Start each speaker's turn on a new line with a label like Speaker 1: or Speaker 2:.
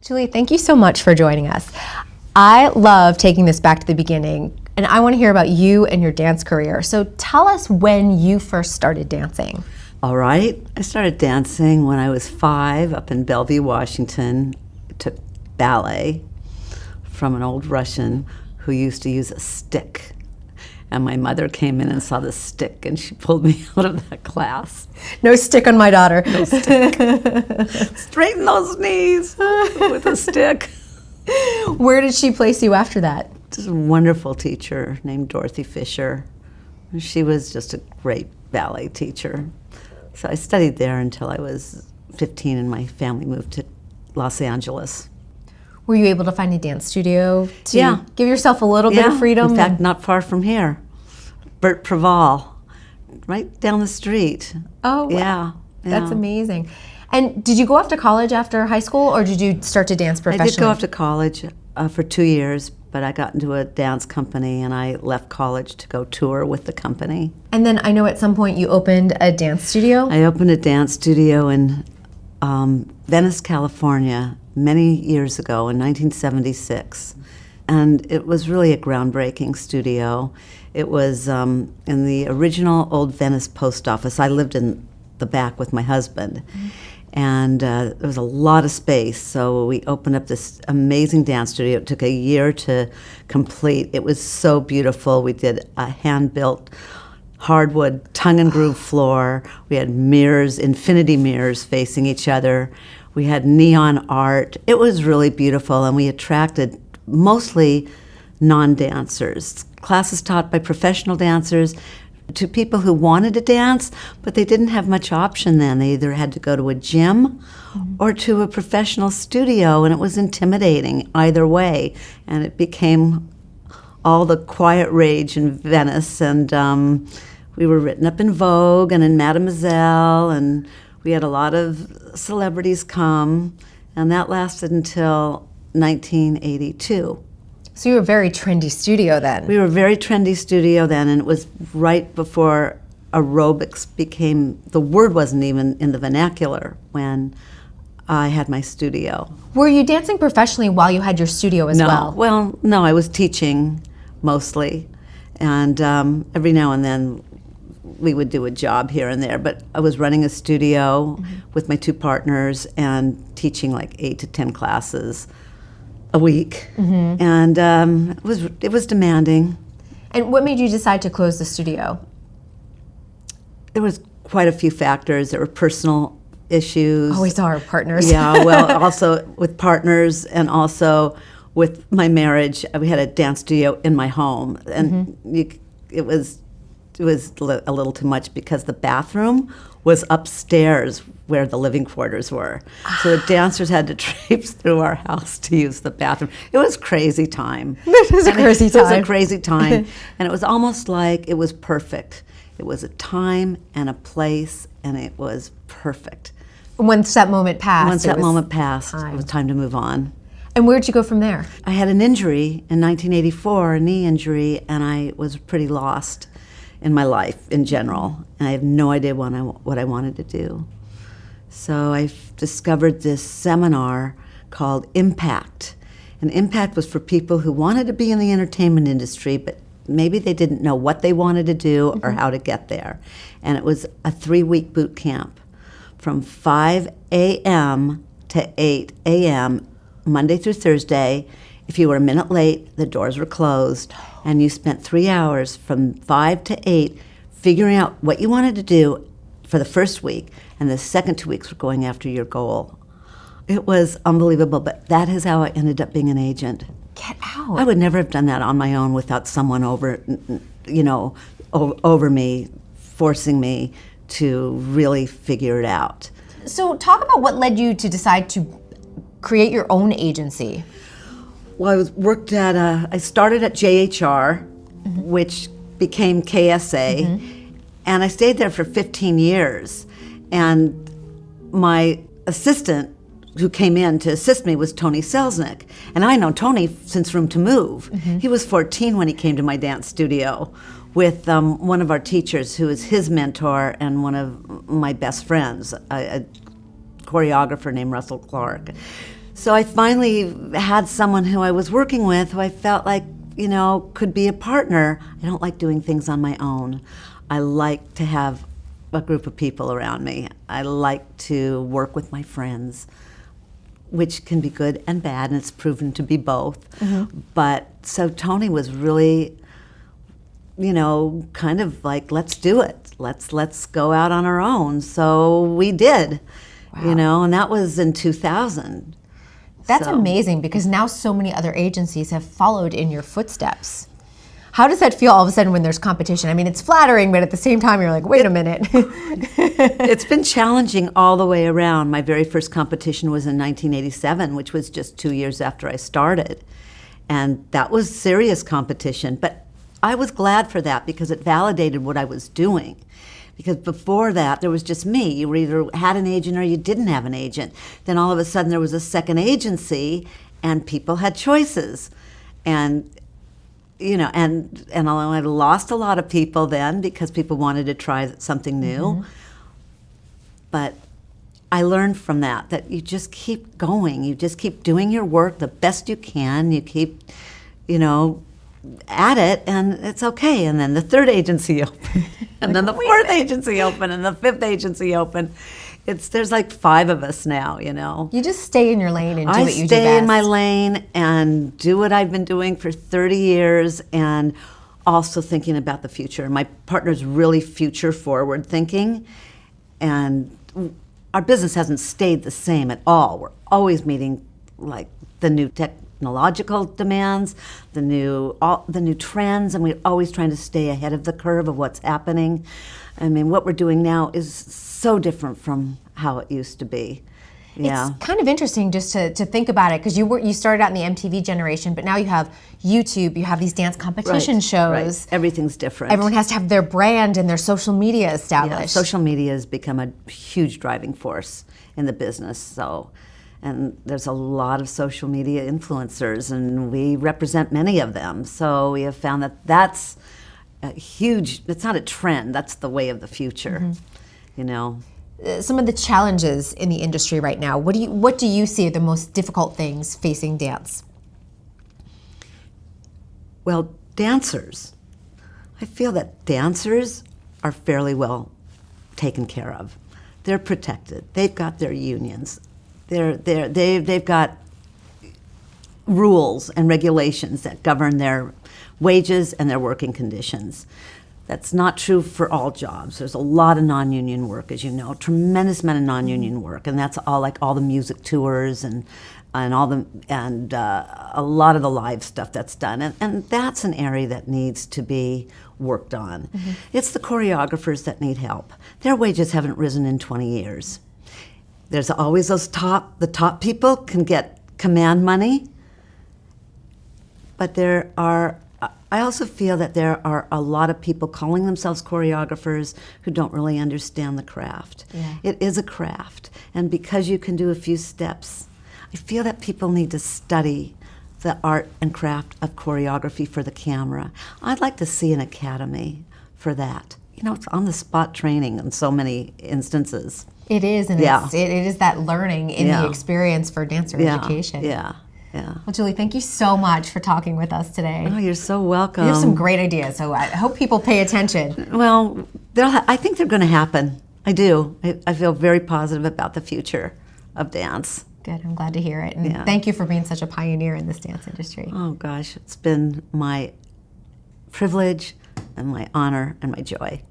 Speaker 1: Julie, thank you so much for joining us. I love taking this back to the beginning, and I want to hear about you and your dance career. So tell us when you first started dancing.
Speaker 2: All right. I started dancing when I was 5 up in Bellevue, Washington. I took ballet from an old Russian who used to use a stick. And my mother came in and saw the stick, and she pulled me out of that class.
Speaker 1: No stick on my daughter.
Speaker 2: No stick. Straighten those knees with a stick.
Speaker 1: Where did she place you after that?
Speaker 2: Just a wonderful teacher named Dorothy Fisher. She was just a great ballet teacher. So I studied there until I was 15 and my family moved to Los Angeles.
Speaker 1: Were you able to find a dance studio to
Speaker 2: Yeah.
Speaker 1: give yourself a little bit of freedom?
Speaker 2: In fact, not far from here. Burt Preval, right down the street.
Speaker 1: Oh,
Speaker 2: yeah.
Speaker 1: That's amazing. And did you go off to college after high school, or did you start to dance professionally?
Speaker 2: I did go off to college for 2 years, but I got into a dance company and I left college to go tour with the company.
Speaker 1: And then I know at some point you opened a dance studio.
Speaker 2: I opened a dance studio in Venice, California, many years ago in 1976. And it was really a groundbreaking studio. It was in the original old Venice post office. I lived in the back with my husband. And there was a lot of space, so we opened up this amazing dance studio. It took a year to complete. It was so beautiful. We did a hand-built hardwood tongue and groove floor. We had mirrors, infinity mirrors facing each other. We had neon art. It was really beautiful, and we attracted mostly non-dancers. Classes taught by professional dancers to people who wanted to dance, but they didn't have much option then. They either had to go to a gym or to a professional studio, and it was intimidating either way. And it became all the quiet rage in Venice, and we were written up in Vogue and in Mademoiselle, and we had a lot of celebrities come, and that lasted until 1982.
Speaker 1: So you were a very trendy studio then.
Speaker 2: We were a very trendy studio then, and it was right before aerobics became, the word wasn't even in the vernacular when I had my studio.
Speaker 1: Were you dancing professionally while you had your studio as well?
Speaker 2: Well, no, I was teaching mostly, and every now and then we would do a job here and there, but I was running a studio with my 2 partners and teaching like 8 to 10 classes a week, and it was demanding.
Speaker 1: And what made you decide to close the studio?
Speaker 2: There was quite a few factors. There were personal issues.
Speaker 1: Always are partners.
Speaker 2: Yeah, well, also with partners and also with my marriage. We had a dance studio in my home, and it was a little too much because the bathroom was upstairs where the living quarters were. So the dancers had to traipse through our house to use the bathroom. It was crazy time.
Speaker 1: It was a crazy time.
Speaker 2: It was a crazy time. And it was almost like it was perfect. It was a time and a place, and it was perfect.
Speaker 1: Once that moment passed.
Speaker 2: Once that moment passed, it was time to move on.
Speaker 1: And where'd you go from there?
Speaker 2: I had an injury in 1984, a knee injury, and I was pretty lost in my life in general. And I have no idea what I wanted to do. So I discovered this seminar called Impact. And Impact was for people who wanted to be in the entertainment industry, but maybe they didn't know what they wanted to do or how to get there. And it was a 3-week boot camp from 5 a.m. to 8 a.m., Monday through Thursday. If you were a minute late, the doors were closed, and you spent 3 hours from 5 to 8 figuring out what you wanted to do for the first week, and the second 2 weeks were going after your goal. It was unbelievable, but that is how I ended up being an agent.
Speaker 1: Get out.
Speaker 2: I would never have done that on my own without someone over me, forcing me to really figure it out.
Speaker 1: So talk about what led you to decide to create your own agency.
Speaker 2: Well, I started at JHR, which became KSA, and I stayed there for 15 years. And my assistant who came in to assist me was Tony Selznick. And I know Tony since Room to Move. He was 14 when he came to my dance studio with one of our teachers who is his mentor and one of my best friends, a choreographer named Russell Clark. So I finally had someone who I was working with who I felt like, you know, could be a partner. I don't like doing things on my own. I like to have a group of people around me. I like to work with my friends, which can be good and bad, and it's proven to be both. But so Tony was really, you know, kind of like, let's do it. Let's go out on our own. So we did, you know, and that was in 2000.
Speaker 1: That's amazing, because now so many other agencies have followed in your footsteps. How does that feel all of a sudden when there's competition? I mean, it's flattering, but at the same time, you're like, wait a minute.
Speaker 2: It's been challenging all the way around. My very first competition was in 1987, which was just 2 years after I started. And that was serious competition. But I was glad for that because it validated what I was doing. Because before that, there was just me. You either had an agent or you didn't have an agent. Then all of a sudden, there was a second agency, and people had choices. And, you know, and I lost a lot of people then because people wanted to try something new. But I learned from that you just keep going. You just keep doing your work the best you can. You keep, you know, at it, and it's okay. And then the third agency opened, and then the fourth agency opened, and the fifth agency opened. There's like 5 of us now, you know.
Speaker 1: You just stay in your lane and do what you do best.
Speaker 2: I stay in my lane and do what I've been doing for 30 years, and also thinking about the future. My partner's really future forward thinking, and our business hasn't stayed the same at all. We're always meeting like the new technological demands, the new trends, and we're always trying to stay ahead of the curve of what's happening. I mean, what we're doing now is so different from how it used to be. Yeah.
Speaker 1: It's kind of interesting just to think about it, because you started out in the MTV generation, but now you have YouTube, you have these dance competition shows.
Speaker 2: Right. Everything's different.
Speaker 1: Everyone has to have their brand and their social media established.
Speaker 2: Yeah, social media has become a huge driving force in the business. And there's a lot of social media influencers, and we represent many of them. So we have found that that's a huge, it's not a trend, that's the way of the future, you know.
Speaker 1: Some of the challenges in the industry right now, what do you see are the most difficult things facing dance?
Speaker 2: Well, dancers. I feel that dancers are fairly well taken care of. They're protected. They've got their unions. They've got rules and regulations that govern their wages and their working conditions. That's not true for all jobs. There's a lot of non-union work, as you know, tremendous amount of non-union work, and that's all like all the music tours and a lot of the live stuff that's done, and that's an area that needs to be worked on. It's the choreographers that need help. Their wages haven't risen in 20 years. There's always the top people can get command money, but I also feel that there are a lot of people calling themselves choreographers who don't really understand the craft.
Speaker 1: Yeah.
Speaker 2: It is a craft, and because you can do a few steps, I feel that people need to study the art and craft of choreography for the camera. I'd like to see an academy for that. You know, it's on-the-spot training in so many instances.
Speaker 1: It is, and it is that learning in the experience for dancer education.
Speaker 2: Yeah.
Speaker 1: Well, Julie, thank you so much for talking with us today.
Speaker 2: Oh, you're so welcome.
Speaker 1: You have some great ideas, so I hope people pay attention.
Speaker 2: Well, I think they're going to happen. I do. I feel very positive about the future of dance.
Speaker 1: Good. I'm glad to hear it. And thank you for being such a pioneer in this dance industry.
Speaker 2: Oh, gosh. It's been my privilege and my honor and my joy.